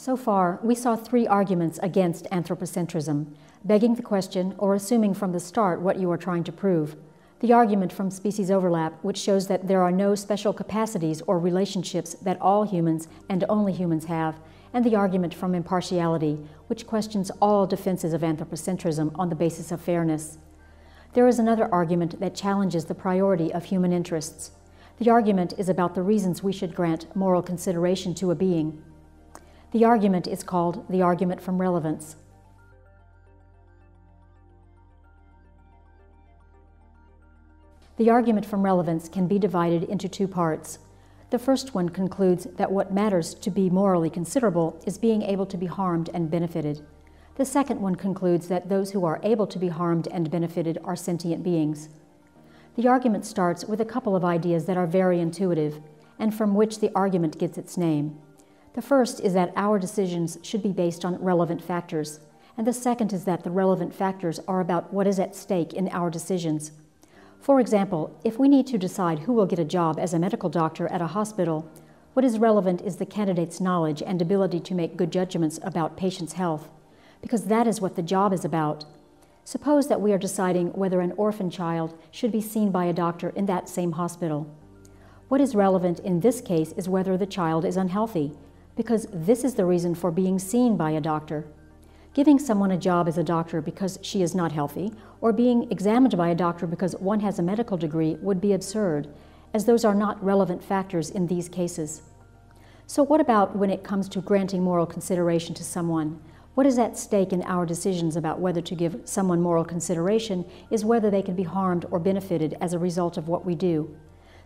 So far, we saw three arguments against anthropocentrism, begging the question or assuming from the start what you are trying to prove. The argument from species overlap, which shows that there are no special capacities or relationships that all humans and only humans have, and the argument from impartiality, which questions all defenses of anthropocentrism on the basis of fairness. There is another argument that challenges the priority of human interests. The argument is about the reasons we should grant moral consideration to a being. The argument is called the argument from relevance. The argument from relevance can be divided into two parts. The first one concludes that what matters to be morally considerable is being able to be harmed and benefited. The second one concludes that those who are able to be harmed and benefited are sentient beings. The argument starts with a couple of ideas that are very intuitive, and from which the argument gets its name. The first is that our decisions should be based on relevant factors, and the second is that the relevant factors are about what is at stake in our decisions. For example, if we need to decide who will get a job as a medical doctor at a hospital, what is relevant is the candidate's knowledge and ability to make good judgments about patients' health, because that is what the job is about. Suppose that we are deciding whether an orphan child should be seen by a doctor in that same hospital. What is relevant in this case is whether the child is unhealthy, because this is the reason for being seen by a doctor. Giving someone a job as a doctor because she is not healthy, or being examined by a doctor because one has a medical degree would be absurd, as those are not relevant factors in these cases. So what about when it comes to granting moral consideration to someone? What is at stake in our decisions about whether to give someone moral consideration is whether they can be harmed or benefited as a result of what we do.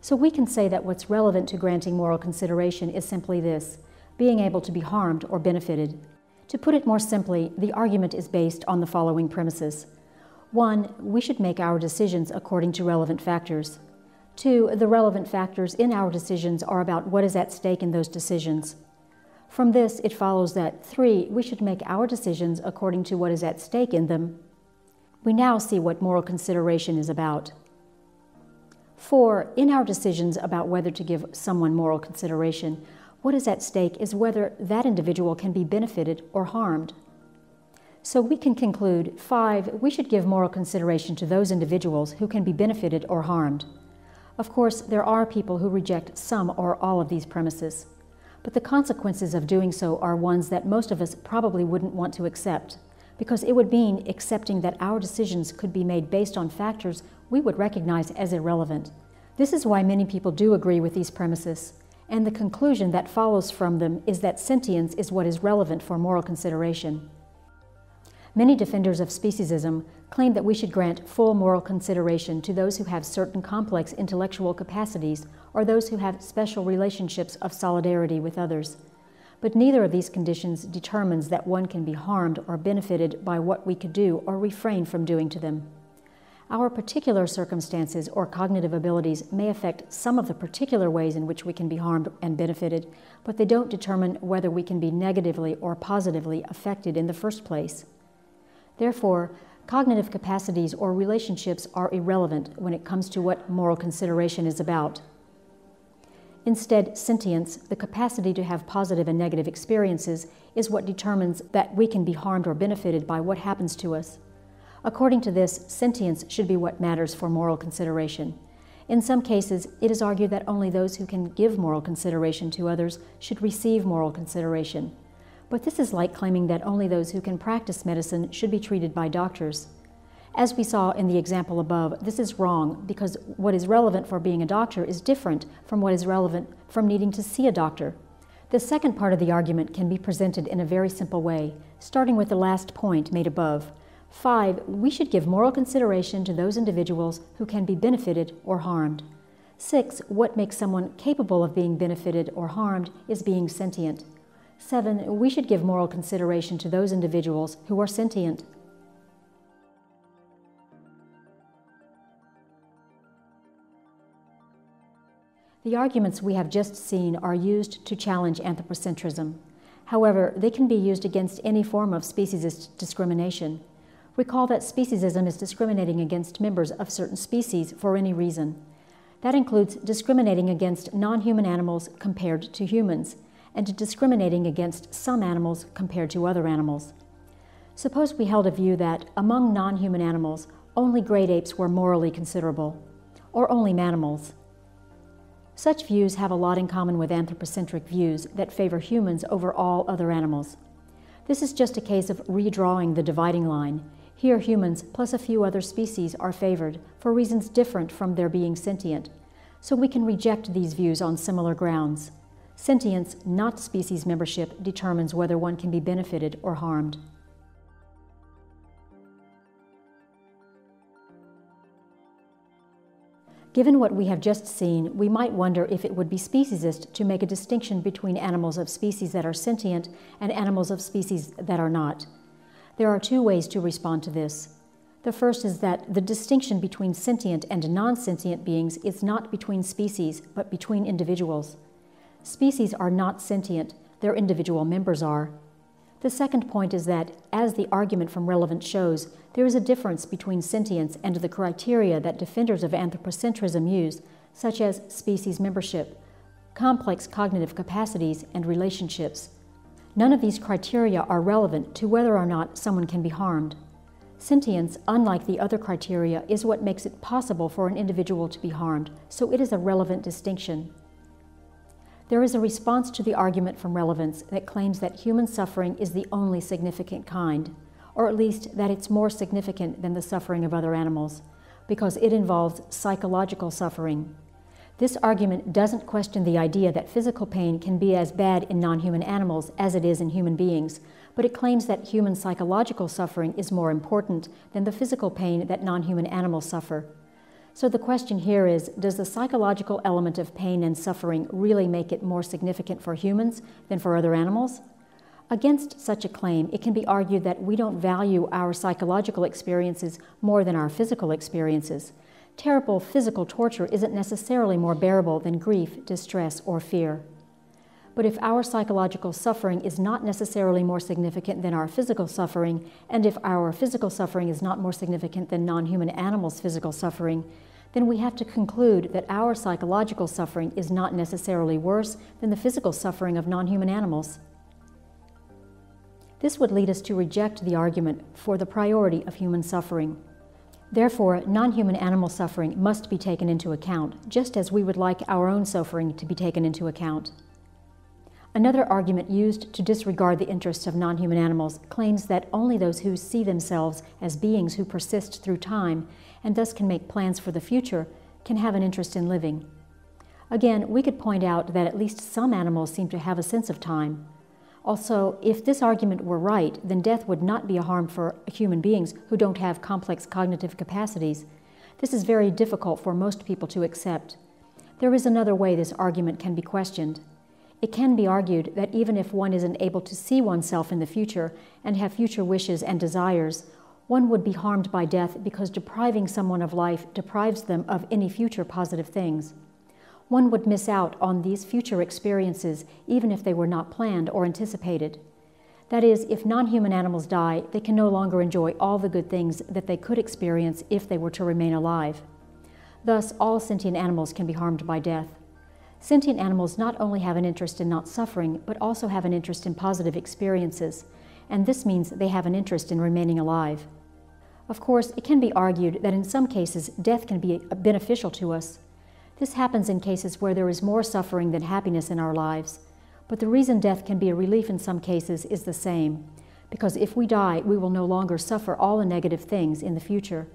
So we can say that what's relevant to granting moral consideration is simply this: being able to be harmed or benefited. To put it more simply, the argument is based on the following premises. 1. We should make our decisions according to relevant factors. 2. The relevant factors in our decisions are about what is at stake in those decisions. From this, it follows that 3. We should make our decisions according to what is at stake in them. We now see what moral consideration is about. 4. In our decisions about whether to give someone moral consideration, what is at stake is whether that individual can be benefited or harmed. So we can conclude, 5, we should give moral consideration to those individuals who can be benefited or harmed. Of course, there are people who reject some or all of these premises, but the consequences of doing so are ones that most of us probably wouldn't want to accept, because it would mean accepting that our decisions could be made based on factors we would recognize as irrelevant. This is why many people do agree with these premises, and the conclusion that follows from them is that sentience is what is relevant for moral consideration. Many defenders of speciesism claim that we should grant full moral consideration to those who have certain complex intellectual capacities or those who have special relationships of solidarity with others. But neither of these conditions determines that one can be harmed or benefited by what we could do or refrain from doing to them. Our particular circumstances or cognitive abilities may affect some of the particular ways in which we can be harmed and benefited, but they don't determine whether we can be negatively or positively affected in the first place. Therefore, cognitive capacities or relationships are irrelevant when it comes to what moral consideration is about. Instead, sentience, the capacity to have positive and negative experiences, is what determines that we can be harmed or benefited by what happens to us. According to this, sentience should be what matters for moral consideration. In some cases, it is argued that only those who can give moral consideration to others should receive moral consideration. But this is like claiming that only those who can practice medicine should be treated by doctors. As we saw in the example above, this is wrong because what is relevant for being a doctor is different from what is relevant from needing to see a doctor. The second part of the argument can be presented in a very simple way, starting with the last point made above. 5, we should give moral consideration to those individuals who can be benefited or harmed. 6, what makes someone capable of being benefited or harmed is being sentient. 7, we should give moral consideration to those individuals who are sentient. The arguments we have just seen are used to challenge anthropocentrism. However, they can be used against any form of speciesist discrimination. Recall that speciesism is discriminating against members of certain species for any reason. That includes discriminating against non-human animals compared to humans, and discriminating against some animals compared to other animals. Suppose we held a view that, among non-human animals, only great apes were morally considerable, or only mammals. Such views have a lot in common with anthropocentric views that favor humans over all other animals. This is just a case of redrawing the dividing line. Here humans, plus a few other species, are favored for reasons different from their being sentient, so we can reject these views on similar grounds. Sentience, not species membership, determines whether one can be benefited or harmed. Given what we have just seen, we might wonder if it would be speciesist to make a distinction between animals of species that are sentient and animals of species that are not. There are two ways to respond to this. The first is that the distinction between sentient and non-sentient beings is not between species, but between individuals. Species are not sentient, their individual members are. The second point is that, as the argument from relevance shows, there is a difference between sentience and the criteria that defenders of anthropocentrism use, such as species membership, complex cognitive capacities, and relationships. None of these criteria are relevant to whether or not someone can be harmed. Sentience, unlike the other criteria, is what makes it possible for an individual to be harmed, so it is a relevant distinction. There is a response to the argument from relevance that claims that human suffering is the only significant kind, or at least that it's more significant than the suffering of other animals, because it involves psychological suffering. This argument doesn't question the idea that physical pain can be as bad in non-human animals as it is in human beings, but it claims that human psychological suffering is more important than the physical pain that non-human animals suffer. So the question here is, does the psychological element of pain and suffering really make it more significant for humans than for other animals? Against such a claim, it can be argued that we don't value our psychological experiences more than our physical experiences. Terrible physical torture isn't necessarily more bearable than grief, distress, or fear. But if our psychological suffering is not necessarily more significant than our physical suffering, and if our physical suffering is not more significant than non-human animals' physical suffering, then we have to conclude that our psychological suffering is not necessarily worse than the physical suffering of non-human animals. This would lead us to reject the argument for the priority of human suffering. Therefore, non-human animal suffering must be taken into account, just as we would like our own suffering to be taken into account. Another argument used to disregard the interests of non-human animals claims that only those who see themselves as beings who persist through time and thus can make plans for the future can have an interest in living. Again, we could point out that at least some animals seem to have a sense of time. Also, if this argument were right, then death would not be a harm for human beings who don't have complex cognitive capacities. This is very difficult for most people to accept. There is another way this argument can be questioned. It can be argued that even if one isn't able to see oneself in the future and have future wishes and desires, one would be harmed by death because depriving someone of life deprives them of any future positive things. One would miss out on these future experiences even if they were not planned or anticipated. That is, if non-human animals die, they can no longer enjoy all the good things that they could experience if they were to remain alive. Thus, all sentient animals can be harmed by death. Sentient animals not only have an interest in not suffering, but also have an interest in positive experiences, and this means they have an interest in remaining alive. Of course, it can be argued that in some cases, death can be beneficial to us. This happens in cases where there is more suffering than happiness in our lives. But the reason death can be a relief in some cases is the same, because if we die, we will no longer suffer all the negative things in the future.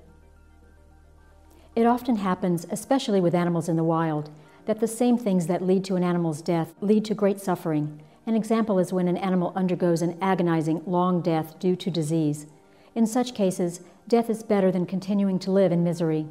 It often happens, especially with animals in the wild, that the same things that lead to an animal's death lead to great suffering. An example is when an animal undergoes an agonizing, long death due to disease. In such cases, death is better than continuing to live in misery.